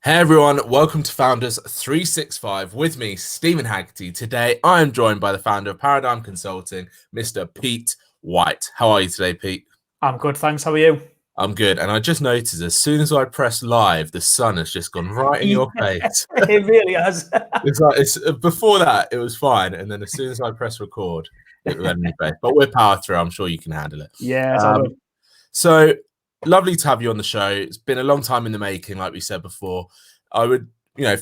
Hey everyone, welcome to Founders 365 with me, Stephen Haggerty. Today I am joined by the founder of Paradigm Consulting, Mr. Pete White. How are you today, Pete? I'm good, thanks. How are you? I'm good. And I just noticed as soon as I press live, the sun has just gone right in your face. It really has. It's before that, it was fine. And then as soon as I press record, it went in your face. But we're power through. I'm sure you can handle it. Yeah, it's all good. So lovely to have you on the show. It's been a long time in the making, like we said before. I would,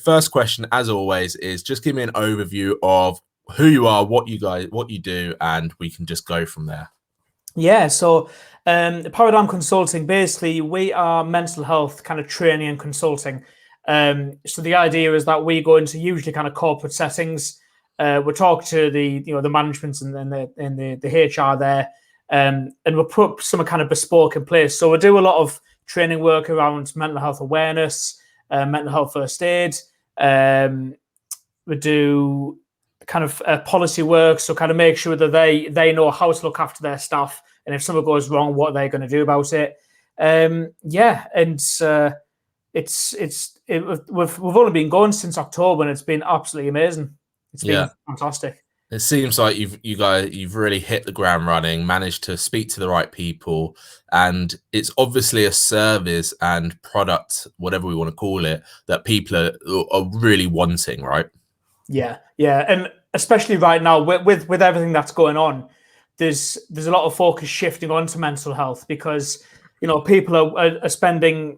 first question, as always, is just give me an overview of who you are, what you do, and we can just go from there. Yeah, so Paradigm Consulting, basically, we are mental health kind of training and consulting. So the idea is that we go into usually kind of corporate settings. We talk to the management and the HR there, and we'll put some kind of bespoke in place. So we do a lot of training work around mental health awareness, mental health first aid. We do kind of policy work, so kind of make sure that they know how to look after their staff, and if something goes wrong, what they're going to do about it. We've only been going since October, and it's been absolutely amazing. It's been fantastic. It seems like you've really hit the ground running, managed to speak to the right people, and it's obviously a service and product, whatever we want to call it, that people are really wanting, right? Yeah, and especially right now with everything that's going on, there's a lot of focus shifting onto mental health because people are spending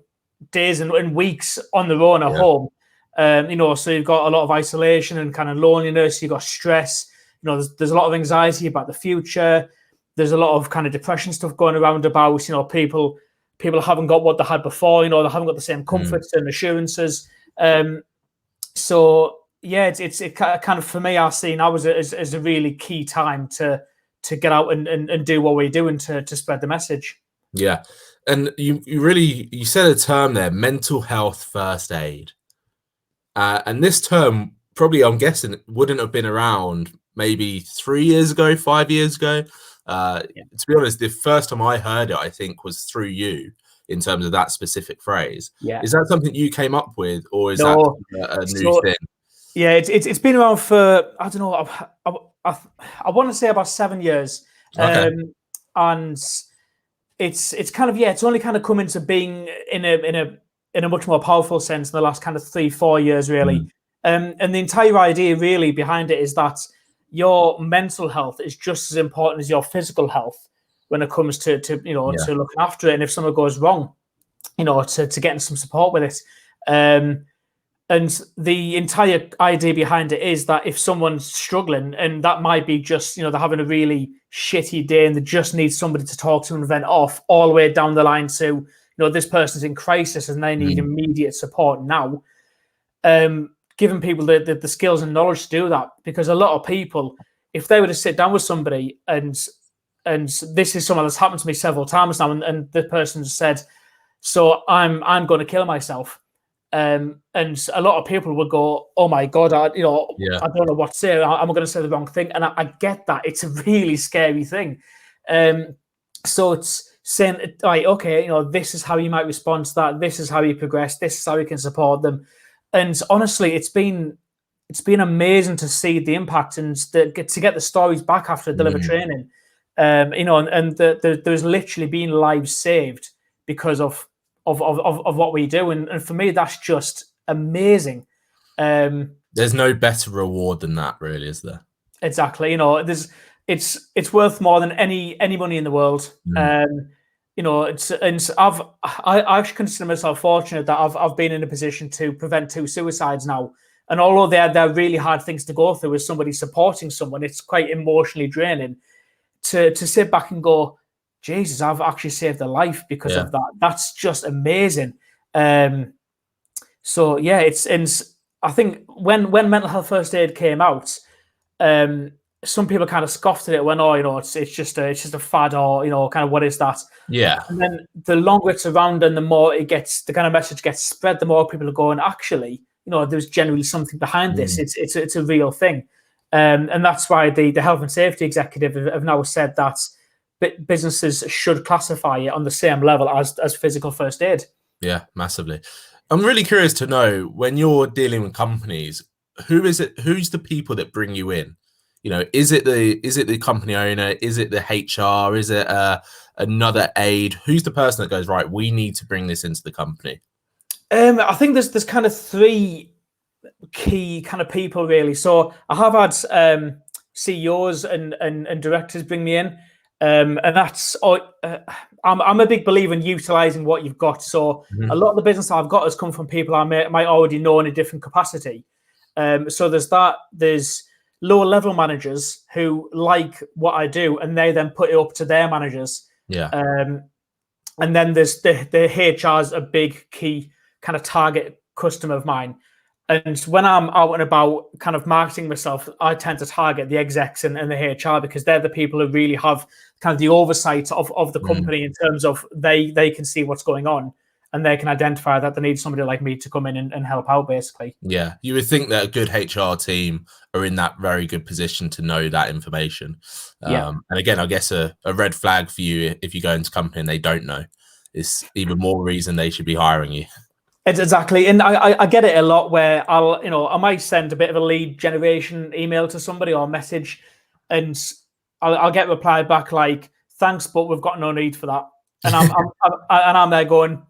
days and weeks on their own at home. So you've got a lot of isolation and kind of loneliness. You've got stress. There's a lot of anxiety about the future. There's a lot of kind of depression stuff going around about, people haven't got what they had before, they haven't got the same comforts and assurances. So yeah, it's kind of, for me, I see now as a really key time to get out and do what we do and to spread the message. Yeah. And you said a term there, mental health first aid. And this term probably, I'm guessing, wouldn't have been around maybe 3 years ago, 5 years ago. To be honest, the first time I heard it, I think, was through you in terms of that specific phrase. Yeah. Is that something you came up with, or is that a new thing? Yeah, it's been around for, I don't know, I want to say about 7 years. Okay. And it's kind of, it's only kind of come into being in a much more powerful sense in the last kind of 3-4 years, really. And the entire idea really behind it is that your mental health is just as important as your physical health when it comes to looking after it. And if something goes wrong, to getting some support with it. And the entire idea behind it is that if someone's struggling, and that might be just, they're having a really shitty day and they just need somebody to talk to and vent off, all the way down the line to, this person's in crisis and they need immediate support now. Giving people the skills and knowledge to do that, because a lot of people, if they were to sit down with somebody and this is something that's happened to me several times now, and the person said, so I'm going to kill myself. And a lot of people would go, oh my God, I don't know what to say. I'm going to say the wrong thing. And I get that. It's a really scary thing. So it's saying, right, okay, this is how you might respond to that. This is how you progress. This is how you can support them. And honestly, it's been amazing to see the impact and to get the stories back after deliver training. There's literally been lives saved because of what we do, and for me, that's just amazing. There's no better reward than that, really, is there? Exactly. It's worth more than any money in the world. I actually consider myself fortunate that I've been in a position to prevent 2 suicides now. And although they're really hard things to go through as somebody supporting someone, it's quite emotionally draining to sit back and go, Jesus, I've actually saved a life because of that. That's just amazing. So yeah, I think when mental health first aid came out, some people kind of scoffed at it when, it's just a fad, or kind of, what is that? Yeah. And then the longer it's around and the more the kind of message gets spread, the more people are going, actually, there's generally something behind this. It's a real thing. And that's why the health and safety executive have now said that businesses should classify it on the same level as physical first aid. Yeah, massively. I'm really curious to know when you're dealing with companies, who is it? Who's the people that bring you in? You know, is it the company owner? Is it the HR? Is it another aide? Who's the person that goes, right? We need to bring this into the company. I think there's kind of three key kind of people really. So I have had CEOs and directors bring me in, and that's I'm a big believer in utilizing what you've got. So a lot of the business I've got has come from people I might already know in a different capacity. So there's lower level managers who like what I do, and they then put it up to their managers. Yeah. And then there's the HR's a big key kind of target customer of mine. And when I'm out and about kind of marketing myself, I tend to target the execs and the HR because they're the people who really have kind of the oversight of the company in terms of they can see what's going on and they can identify that they need somebody like me to come in and help out, basically. Yeah. You would think that a good HR team are in that very good position to know that information. Yeah. And again, I guess a red flag for you if you go into a company and they don't know is even more reason they should be hiring you. It's exactly, and I get it a lot where I might send a bit of a lead generation email to somebody or message, and I'll get a reply back like, "Thanks, but we've got no need for that," and I'm there going,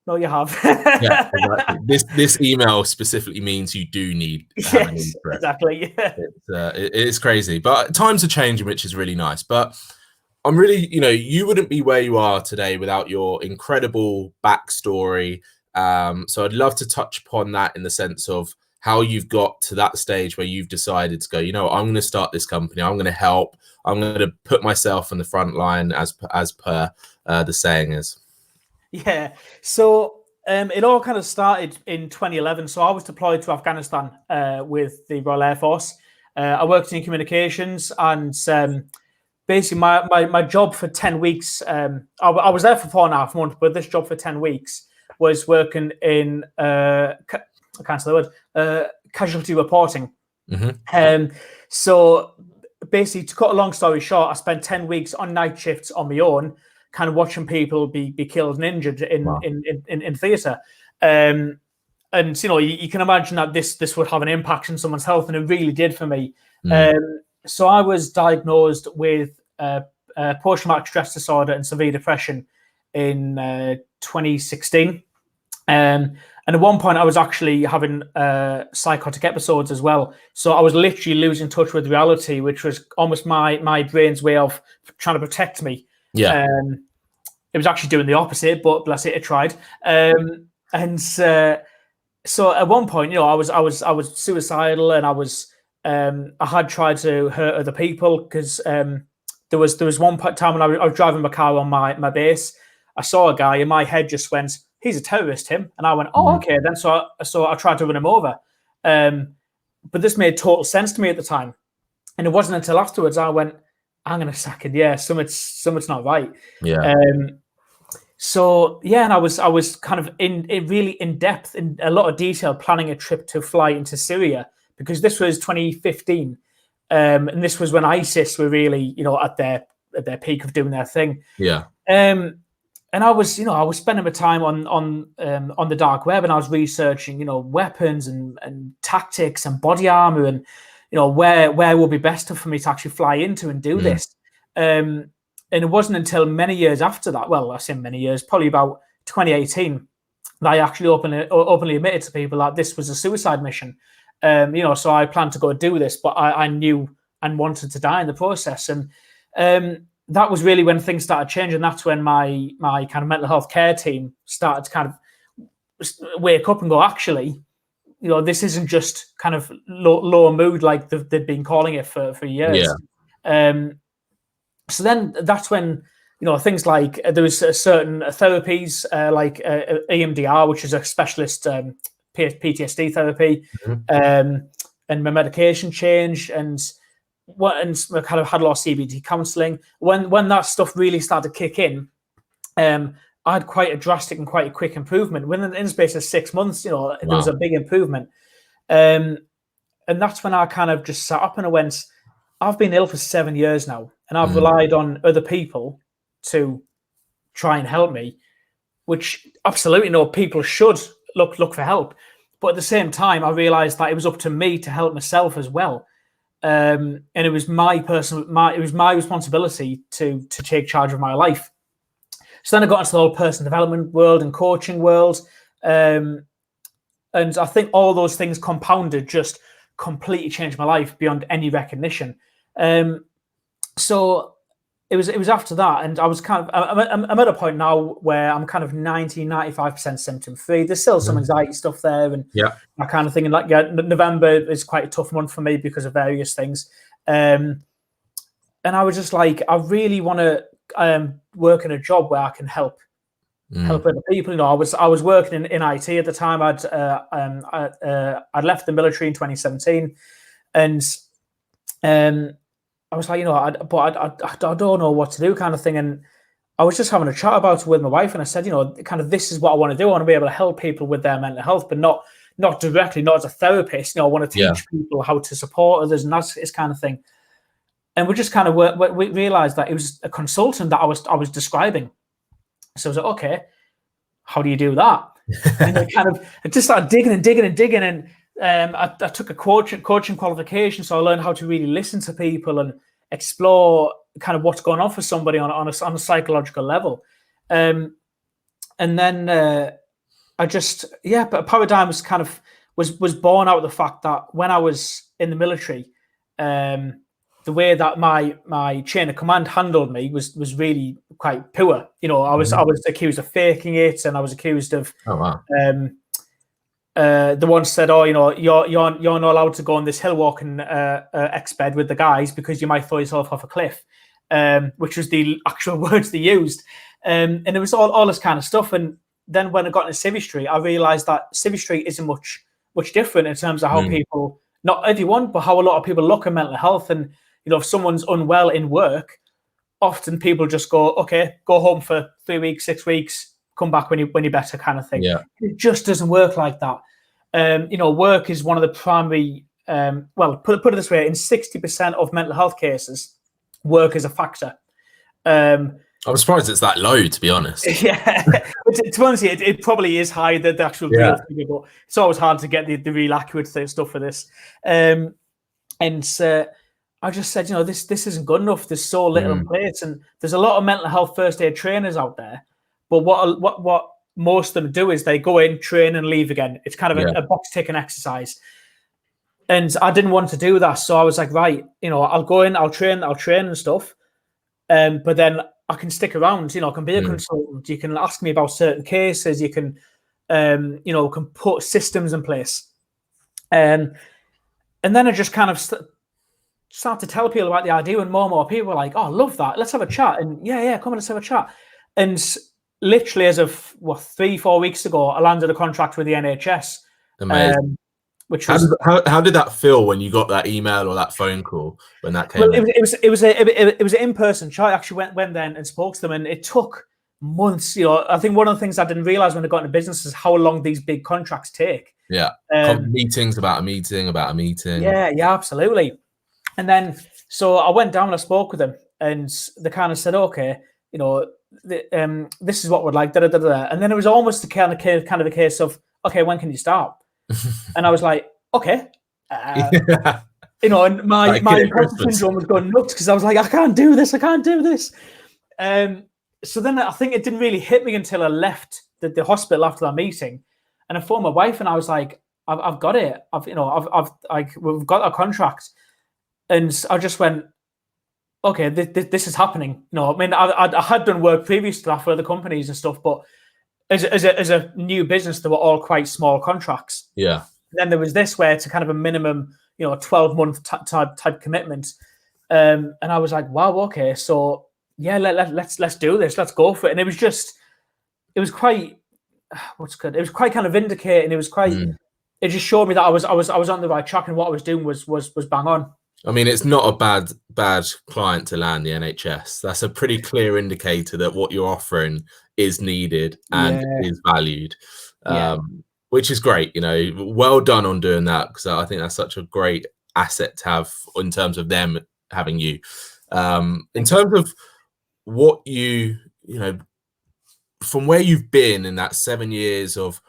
"No, you have." Yeah, exactly. This email specifically means you do need to have a need for it. Exactly. Yeah. It's crazy, but times are changing, which is really nice. But I'm really, you wouldn't be where you are today without your incredible backstory. So I'd love to touch upon that in the sense of how you've got to that stage where you've decided to go, I'm going to start this company. I'm going to help. I'm going to put myself in the front line as per the saying is. Yeah. So it all kind of started in 2011. So I was deployed to Afghanistan with the Royal Air Force. I worked in communications, and basically my job for 10 weeks, I was there for 4.5 months, but this job for 10 weeks was working in I can't say the word, casualty reporting. So basically, to cut a long story short, I spent 10 weeks on night shifts on my own, kind of watching people be killed and injured in theatre. And you can imagine that this would have an impact on someone's health, and it really did for me. So I was diagnosed with post-traumatic stress disorder and severe depression in 2016. And at one point, I was actually having psychotic episodes as well. So I was literally losing touch with reality, which was almost my brain's way of trying to protect me. Yeah. It was actually doing the opposite, but bless it tried. So at one point, I was suicidal, and I had tried to hurt other people because there was one time when I was driving my car on my base. I saw a guy, and my head just went, "He's a terrorist, him." And I went, "Oh, okay." Then so I tried to run him over, but this made total sense to me at the time, and it wasn't until afterwards I went, "Hang on a second, yeah, something's not right." Yeah. So yeah, and I was kind of in really in depth, in a lot of detail, planning a trip to fly into Syria because this was 2015, and this was when ISIS were really at their peak of doing their thing. Yeah. And I was spending my time on the dark web, and I was researching weapons and tactics and body armor, and where would be best for me to actually fly into and do this. And it wasn't until many years after that, well, I say many years, probably about 2018, that I actually openly admitted to people that this was a suicide mission. So I planned to go do this, but I knew and wanted to die in the process. And that was really when things started changing. That's when my kind of mental health care team started to kind of wake up and go, actually, this isn't just kind of low mood like they've been calling it for years. Yeah. So then that's when, things like there was certain therapies like EMDR, which is a specialist PTSD therapy, and my medication changed, and I kind of had a lot of CBT counselling. When that stuff really started to kick in, I had quite a drastic and quite a quick improvement. Within the space of 6 months, there was a big improvement. And that's when I kind of just sat up and I went, I've been ill for 7 years now, and I've relied on other people to try and help me, which absolutely people should look for help. But at the same time, I realized that it was up to me to help myself as well. And it was my responsibility to take charge of my life. So then I got into the whole personal development world and coaching world. And I think all those things compounded just completely changed my life beyond any recognition. So it was after that, and I was kind of, I'm at a point now where I'm kind of 95% symptom free. There's still some anxiety stuff there, and that kind of thing. And like, November is quite a tough month for me because of various things. And I was just like, I really want to work in a job where I can help other people. You know, I was working in IT at the time. I'd left the military in 2017, and I was like, you know, I don't know what to do, kind of thing. And I was just having a chat about it with my wife, and I said, you know, kind of, this is what I want to do. I want to be able to help people with their mental health, but not directly, not as a therapist. You know, I want to teach people how to support others, and that's this kind of thing. And we just kind of we realized that it was a consultant that I was describing. So I was like, okay, how do you do that? And I just started digging, and I took a coaching qualification, so I learned how to really listen to people and explore kind of what's going on for somebody on a psychological level. And then but a paradigm was kind of was born out of the fact that when I was in the military, the way that my chain of command handled me was really quite poor. You know, I was accused of faking it, and I was accused of the one said, "Oh, you know, you're not allowed to go on this hill walking X-bed with the guys because you might throw yourself off a cliff," which was the actual words they used, and it was all this kind of stuff. And then when I got into Civvy Street, I realised that Civvy Street isn't much different in terms of how people, not everyone, but how a lot of people look at mental health. And you know, if someone's unwell in work, often people just go, "Okay, go home for 3 weeks, 6 weeks." Come back when you're better, kind of thing. Yeah. It just doesn't work like that. You know, work is one of the primary. Well, put it this way: in 60% of mental health cases, work is a factor. I'm surprised it's that low, to be honest. Yeah, but to be honest, it probably is high, the actual real figure, but it's always hard to get the real accurate stuff for this. And I just said, you know, this isn't good enough. There's so little in place, and there's a lot of mental health first aid trainers out there. But what most of them do is they go in, train, and leave again. It's kind of a box ticking exercise. And I didn't want to do that, so I was like, right, you know, I'll go in, I'll train and stuff. But then I can stick around. You know, I can be a consultant. You can ask me about certain cases. You can, you know, can put systems in place. And then I just kind of start to tell people about the idea, and more people were like, "Oh, I love that. Let's have a chat." And yeah, come on, let's have a chat. And literally, as of 3-4 weeks ago, I landed a contract with the NHS. Amazing. Which was how did that feel when you got that email or that phone call when that came? Well, it was an in-person chat. I actually went then and spoke to them, and it took months. You know, I think one of the things I didn't realize when I got into business is how long these big contracts take. Yeah, meetings about a meeting about a meeting. Yeah, absolutely. And then so I went down and I spoke with them, and they kind of said, "Okay, you know, this is what we'd like." And then it was almost kind of a case of, "Okay, when can you start?" And I was like, "Okay." You know, and my imposter syndrome was going nuts because I was like, I can't do this. So then I think it didn't really hit me until I left the hospital after that meeting, and I phoned my wife and I was like, I've got it. We've got a contract, and I just went, okay, this is happening. You know, I mean, I had done work previous to that for other companies and stuff, but as a new business, they were all quite small contracts. Yeah. And then there was this where it's a kind of a minimum, you know, 12-month type commitment. And I was like, wow, okay, so yeah, let's do this, let's go for it. And it was quite kind of vindicating. It was quite. It just showed me that I was on the right track, and what I was doing was bang on. I mean, it's not a bad client to land, the NHS. That's a pretty clear indicator that what you're offering is needed and is valued, which is great. You know, well done on doing that, because I think that's such a great asset to have in terms of them having you. In terms of what you know, from where you've been in that 7 years of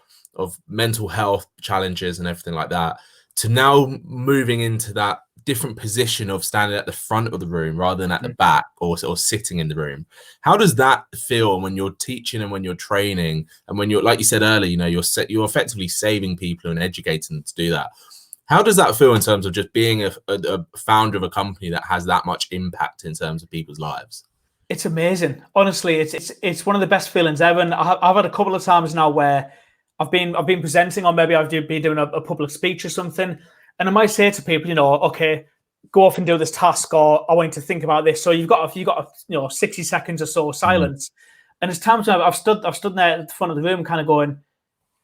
mental health challenges and everything like that, to now moving into that different position of standing at the front of the room rather than at the back, or sitting in the room. How does that feel when you're teaching and when you're training and when you're, like you said earlier, you know, you're effectively saving people and educating them to do that? How does that feel in terms of just being a founder of a company that has that much impact in terms of people's lives? It's amazing. Honestly, it's one of the best feelings ever. And I've had a couple of times now where I've been presenting, or maybe I've been doing a public speech or something, and I might say to people, you know, okay, go off and do this task, or I want you to think about this. So you've got you know, 60 seconds or so silence, and it's times when I've stood there at the front of the room, kind of going,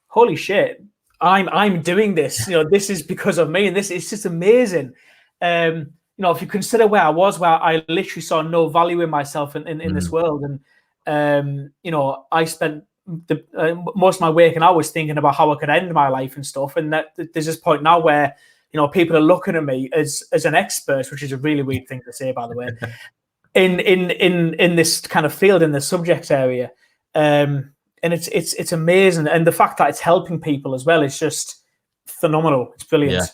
holy shit, I'm doing this. You know, this is because of me, and this is just amazing. You know, if you consider where I was, where I literally saw no value in myself in this world, and you know, I spent most of my waking hours thinking about how I could end my life and stuff. And that there's this point now where, you know, people are looking at me as an expert, which is a really weird thing to say, by the way, in this kind of field, in the subject area. And it's amazing, and the fact that it's helping people as well is just phenomenal. It's brilliant. Yeah.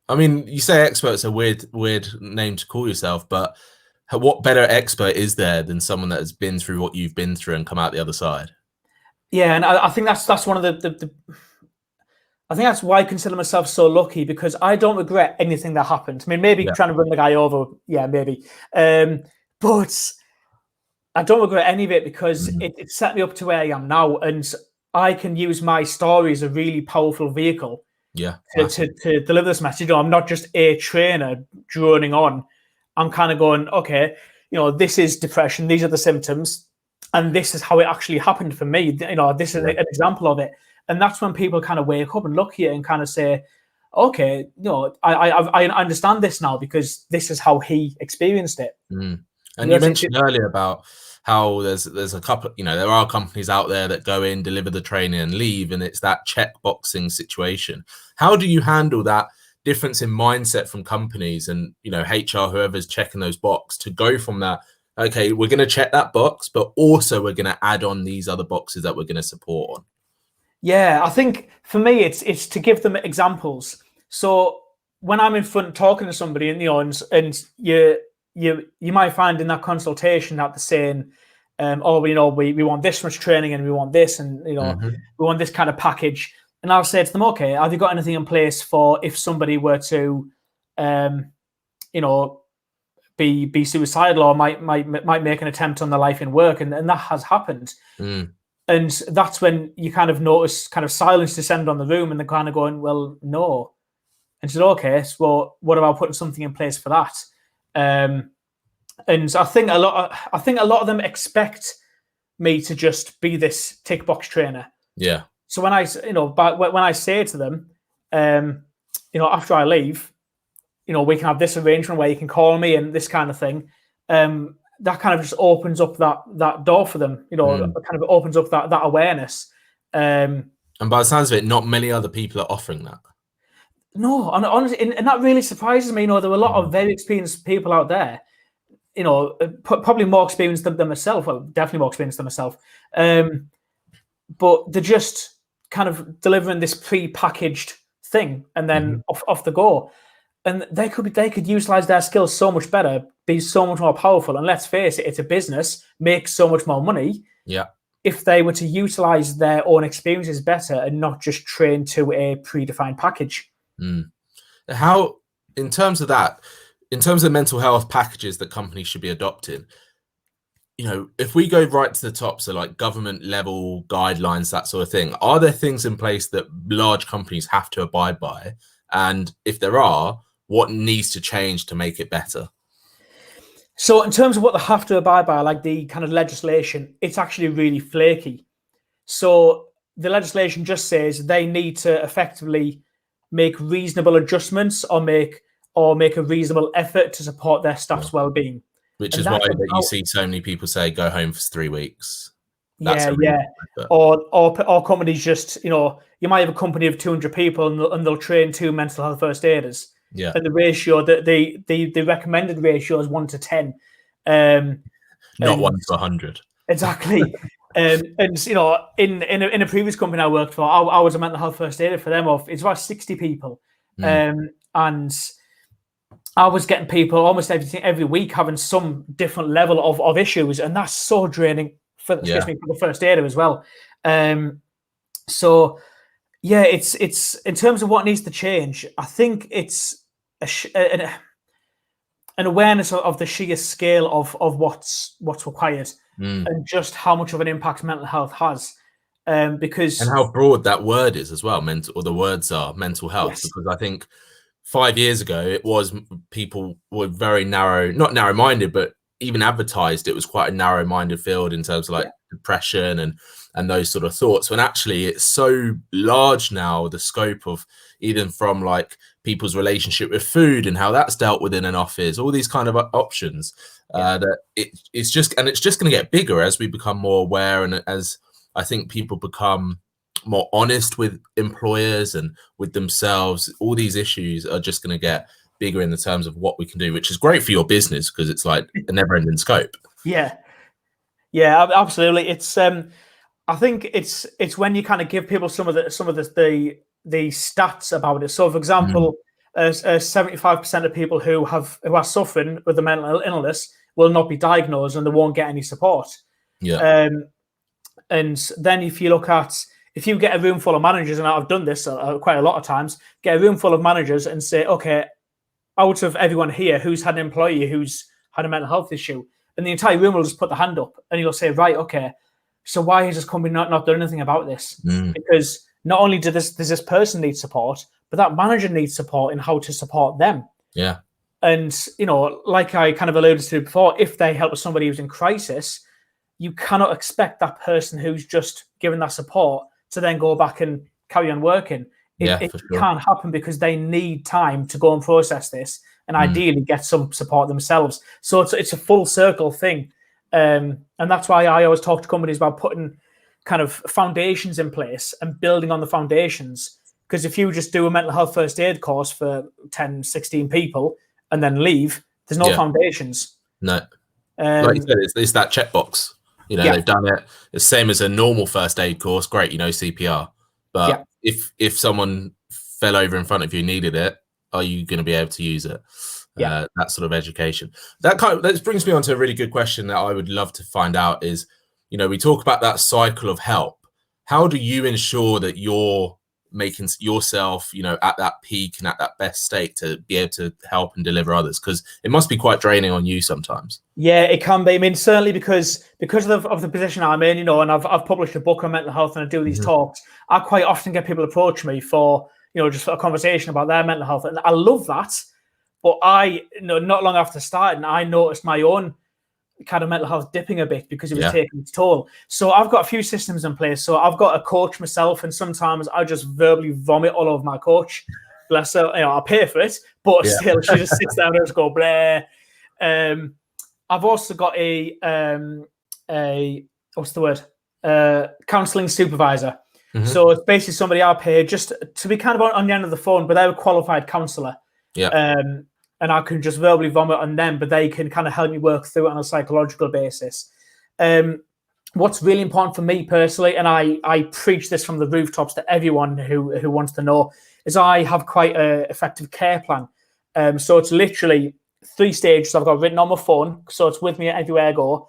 I mean, you say expert's a weird name to call yourself, but what better expert is there than someone that has been through what you've been through and come out the other side? Yeah, and I think that's one of the I think that's why I consider myself so lucky, because I don't regret anything that happened. I mean, maybe trying to run the guy over, yeah, maybe. But I don't regret any of it, because it set me up to where I am now, and I can use my story as a really powerful vehicle to deliver this message. You know, I'm not just a trainer droning on. I'm kind of going, okay, you know, this is depression. These are the symptoms, and this is how it actually happened for me. You know, this is an example of it. And that's when people kind of wake up and look here and kind of say, okay, you know, I understand this now, because this is how he experienced it. And you mentioned earlier about how there's a couple, you know, there are companies out there that go in, deliver the training and leave, and it's that checkboxing situation. How do you handle that difference in mindset from companies and, you know, HR, whoever's checking those boxes, to go from that, okay, we're going to check that box, but also we're going to add on these other boxes that we're going to support on? Yeah, I think for me, it's to give them examples. So when I'm in front talking to somebody, and you know, and you might find in that consultation that they're saying, oh, you know, we want this much training, and we want this, and you know, we want this kind of package. And I'll say to them, okay, have you got anything in place for if somebody were to, you know, be suicidal, or might make an attempt on their life in work, and that has happened. And that's when you kind of notice kind of silence descend on the room, and they're kind of going, well, no. And said, okay, so what about putting something in place for that? And I think a lot of them expect me to just be this tick box trainer. Yeah. So when I say to them, you know, after I leave, you know, we can have this arrangement where you can call me and this kind of thing. That kind of just opens up that door for them, you know, kind of opens up that awareness. And by the sounds of it, not many other people are offering that. No, and honestly, and that really surprises me. You know, there were a lot of very experienced people out there, you know, probably more experienced than myself. Well, definitely more experienced than myself. But they're just kind of delivering this pre-packaged thing, and then off the go. And they could utilize their skills so much better, be so much more powerful. And let's face it, it's a business, make so much more money. Yeah. If they were to utilize their own experiences better and not just train to a predefined package. How, in terms of that, in terms of mental health packages that companies should be adopting, you know, if we go right to the top, so like government level guidelines, that sort of thing, are there things in place that large companies have to abide by? And if there are, what needs to change to make it better? So in terms of what they have to abide by, like the kind of legislation, it's actually really flaky. So the legislation just says they need to effectively make reasonable adjustments, or make a reasonable effort to support their staff's well-being. Which is why that you see so many people say go home for 3 weeks. That's or companies just, you know, you might have a company of 200 people and they'll train 2 mental health first aiders. Yeah. And the ratio, the recommended ratio is 1 to 10. Not 1 to 100. Exactly. And in a previous company I worked for, I was a mental health first aider for them. It's about 60 people, and I was getting people almost every week having some different level of issues, and that's so draining for the first aider as well. So yeah, it's in terms of what needs to change. I think it's an awareness of the sheer scale of what's required, and just how much of an impact mental health has. Because and how broad that word is as well, the words are mental health. Yes. Because I think 5 years ago, it was people were very not narrow-minded, but even advertised it was quite a narrow-minded field in terms of like depression and those sort of thoughts. When actually it's so large now, the scope of even from like people's relationship with food and how that's dealt with in an office, all these kind of options that it's just going to get bigger as we become more aware, and as I think people become more honest with employers and with themselves. All these issues are just going to get bigger in the terms of what we can do, which is great for your business because it's like a never-ending scope. Yeah, absolutely. It's I think it's when you kind of give people some of the stats about it. So, for example, 75% of people who are suffering with a mental illness will not be diagnosed and they won't get any support. Yeah. And then if you get a room full of managers, and I've done this quite a lot of times, get a room full of managers and say, okay, out of everyone here who's had an employee who's had a mental health issue, and the entire room will just put the hand up, and you'll say, right, okay, so why has this company not done anything about this? Because not only does this person need support, but that manager needs support in how to support them. Yeah. And, like I kind of alluded to before, if they help somebody who's in crisis, you cannot expect that person who's just given that support to then go back and carry on working. It can't happen because they need time to go and process this and ideally get some support themselves. So it's a full circle thing. And that's why I always talk to companies about putting kind of foundations in place and building on the foundations. Because if you just do a mental health first aid course for 10, 16 people and then leave, there's no foundations. No. Like you said, it's that checkbox. They've done it. It's the same as a normal first aid course. Great, CPR. But if someone fell over in front of you, needed it, are you going to be able to use it? That sort of education. That brings me on to a really good question that I would love to find out is, we talk about that cycle of help. How do you ensure that you're making yourself, at that peak and at that best state to be able to help and deliver others? Because it must be quite draining on you sometimes. Yeah, it can be. I mean, certainly because of the position I'm in, and I've published a book on mental health and I do these talks. I quite often get people approach me for, just for a conversation about their mental health, and I love that. But not long after starting, I noticed my own kind of mental health dipping a bit because it was taking its toll. So I've got a few systems in place. So I've got a coach myself, and sometimes I just verbally vomit all over my coach. Bless her, I pay for it, but still, she just sits down and just go blah. I've also got a what's the word? Counselling supervisor. So it's basically somebody I pay just to be kind of on the end of the phone, but they're a qualified counsellor. And I can just verbally vomit on them, but they can kind of help me work through it on a psychological basis. What's really important for me personally, and I preach this from the rooftops to everyone who wants to know, is I have quite an effective care plan. So it's literally 3 stages I've got written on my phone, so it's with me everywhere I go.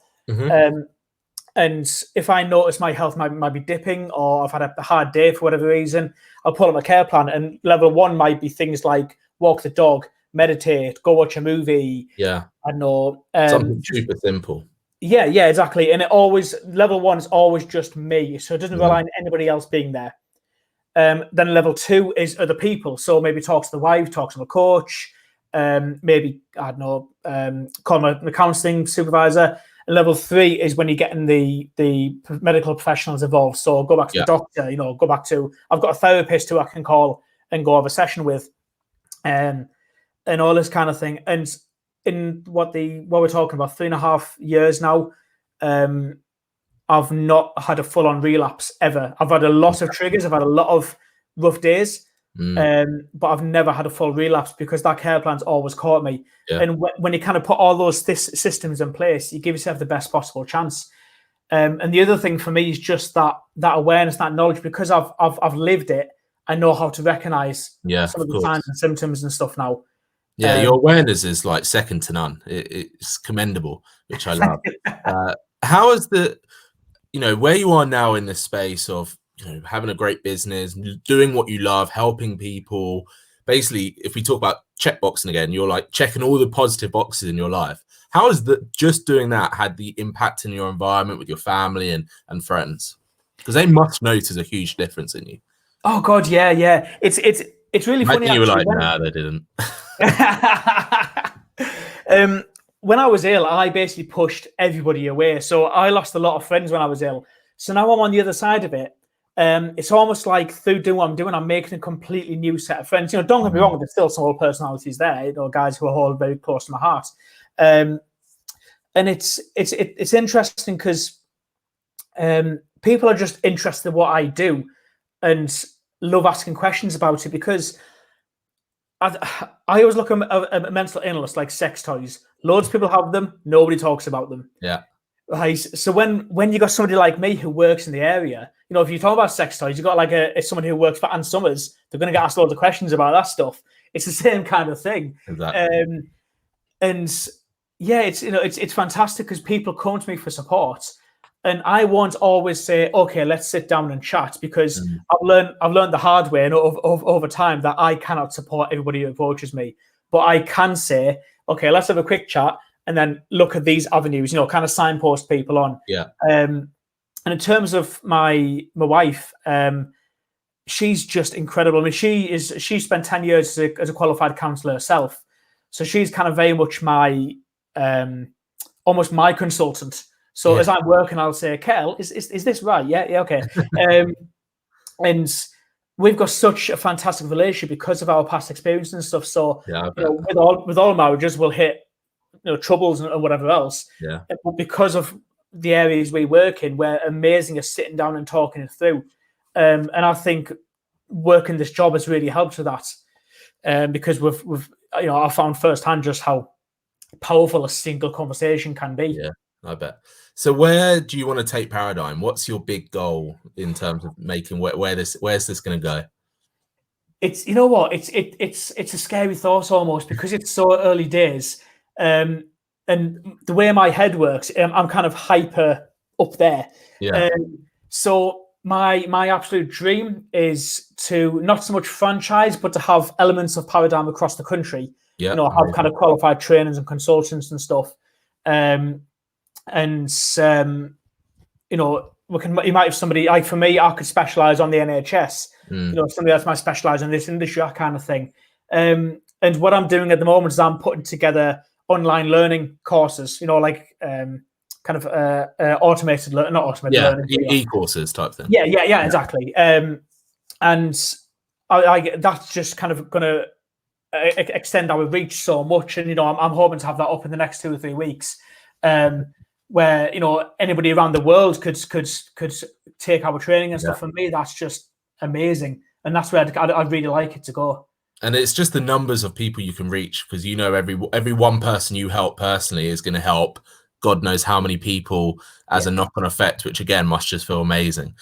And if I notice my health might be dipping, or I've had a hard day for whatever reason, I'll pull up my care plan. And level 1 might be things like walk the dog, meditate, go watch a movie. I don't know. Something super simple. Yeah, exactly. And level 1 is always just me. So it doesn't rely on anybody else being there. Then level 2 is other people. So maybe talk to the wife, talk to the coach, maybe, I don't know, call my counselling supervisor. And level 3 is when you're getting the medical professionals involved. So go back to the doctor, go back to, I've got a therapist who I can call and go have a session with, and all this kind of thing. And in what we're talking about, 3.5 years now, I've not had a full-on relapse ever. I've had a lot of triggers. I've had a lot of rough days, but I've never had a full relapse because that care plan's always caught me. And when you kind of put all those systems in place, you give yourself the best possible chance. And the other thing for me is just that awareness, that knowledge, because I've lived it. I know how to recognize some of the signs and symptoms and stuff now. Yeah, your awareness is like second to none. It's commendable, which I love. How is where you are now in this space of having a great business, doing what you love, helping people. Basically, if we talk about checkboxing again, you're like checking all the positive boxes in your life. How has just doing that had the impact in your environment with your family and friends? Because they must notice a huge difference in you. Oh God, yeah. It's really funny. You were like, nah, they didn't. When I was ill, I basically pushed everybody away. So I lost a lot of friends when I was ill. So now I'm on the other side of it. It's almost like through doing what I'm doing, I'm making a completely new set of friends. Don't get me wrong, there's still some old personalities there, guys who are all very close to my heart. And it's interesting because people are just interested in what I do and love asking questions about it, because I always look at mental illness like sex toys. Loads of people have them. Nobody talks about them. Yeah. Right. So when you got somebody like me who works in the area, if you talk about sex toys, you got like someone who works for Ann Summers, they're going to get asked loads of questions about that stuff. It's the same kind of thing. Exactly. And yeah, it's fantastic because people come to me for support. And I won't always say, okay, let's sit down and chat, because I've learned the hard way and over time that I cannot support everybody who approaches me. But I can say, okay, let's have a quick chat and then look at these avenues, kind of signpost people on. Yeah. And in terms of my wife, she's just incredible. I mean, she spent 10 years as a qualified counsellor herself. So she's kind of very much my almost my consultant. So as I'm working, I'll say, Kel, is this right? Yeah, okay. And we've got such a fantastic relationship because of our past experience and stuff. So with all marriages, we'll hit troubles and whatever else. Yeah. But because of the areas we work in, we're amazing at sitting down and talking it through. And I think working this job has really helped with that. Because we've I found firsthand just how powerful a single conversation can be. Yeah, I bet. So where do you want to take Paradigm? What's your big goal in terms of making where's this going to go? It's it's a scary thought almost, because it's so early days. And the way my head works, I'm kind of hyper up there. Yeah. So my absolute dream is to not so much franchise, but to have elements of Paradigm across the country. Yeah. Have kind of qualified trainers and consultants and stuff. You might have somebody like, for me, I could specialize on the NHS. Somebody else might specialize in this industry, that kind of thing. And what I'm doing at the moment is I'm putting together online learning courses, kind of automated, not automated learning. E-courses type thing. Yeah, exactly. And I that's just kind of going to extend our reach so much. And, I'm hoping to have that up in the next 2 or 3 weeks, where, anybody around the world could take our training and stuff. For me, that's just amazing. And that's where I'd really like it to go. And it's just the numbers of people you can reach, because every one person you help personally is going to help God knows how many people as a knock-on effect, which again must just feel amazing.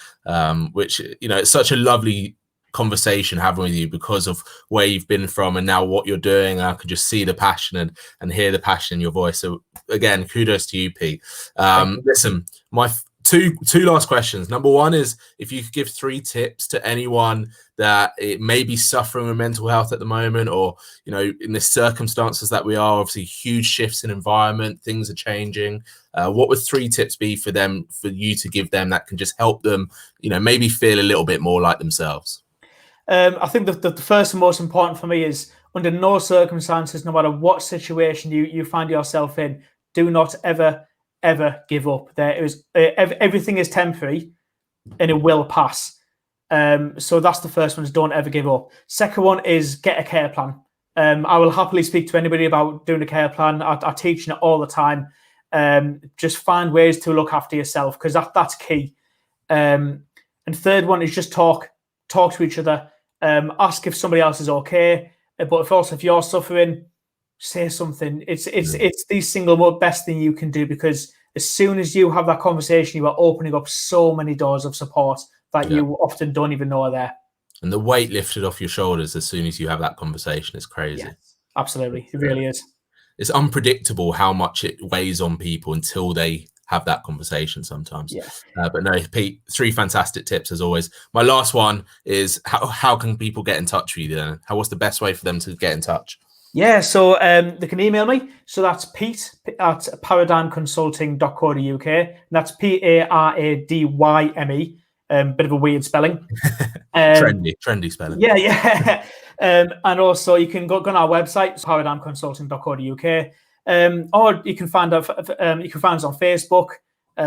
Which it's such a lovely conversation having with you because of where you've been from and now what you're doing. I can just see the passion and hear the passion in your voice. So again, kudos to you, Pete. Listen, my two last questions. Number one is, if you could give 3 tips to anyone that it may be suffering with mental health at the moment, or in the circumstances that we are, obviously huge shifts in environment, things are changing. What would 3 tips be for you to give them that can just help them, maybe feel a little bit more like themselves? I think the first and most important for me is, under no circumstances, no matter what situation you find yourself in, do not ever give up. Everything is temporary and it will pass. So that's the first one, is don't ever give up. Second one is get a care plan. I will happily speak to anybody about doing a care plan. I teach it all the time. Just find ways to look after yourself, because that's key. And third one is just talk to each other. Ask if somebody else is okay, but if you're suffering, say something. It's the single most best thing you can do, because as soon as you have that conversation, you are opening up so many doors of support that you often don't even know are there. And the weight lifted off your shoulders as soon as you have that conversation is crazy. Yes, absolutely. It really is. It's unpredictable how much it weighs on people until they have that conversation sometimes. Yeah. But no, Pete, 3 fantastic tips as always. My last one is how can people get in touch with you then? What's the best way for them to get in touch? Yeah, so they can email me. So that's Pete at paradigmconsulting.co.uk. And that's PARADYME. Bit of a weird spelling. Trendy spelling. Yeah. And also you can go on our website, paradigmconsulting.co.uk. Or you can find us on Facebook,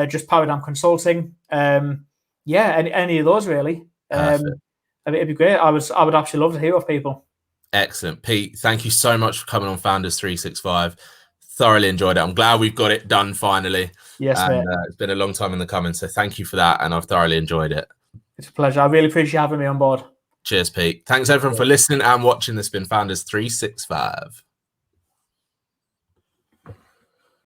just Paradigm Consulting. Any of those really. It'd be great. I would actually love to hear of people. Excellent. Pete, thank you so much for coming on Founders 365. Thoroughly enjoyed it. I'm glad we've got it done finally. Yes, mate. It's been a long time in the coming, so thank you for that, and I've thoroughly enjoyed it. It's a pleasure. I really appreciate having me on board. Cheers, Pete. Thanks everyone for listening and watching. This has been Founders 365.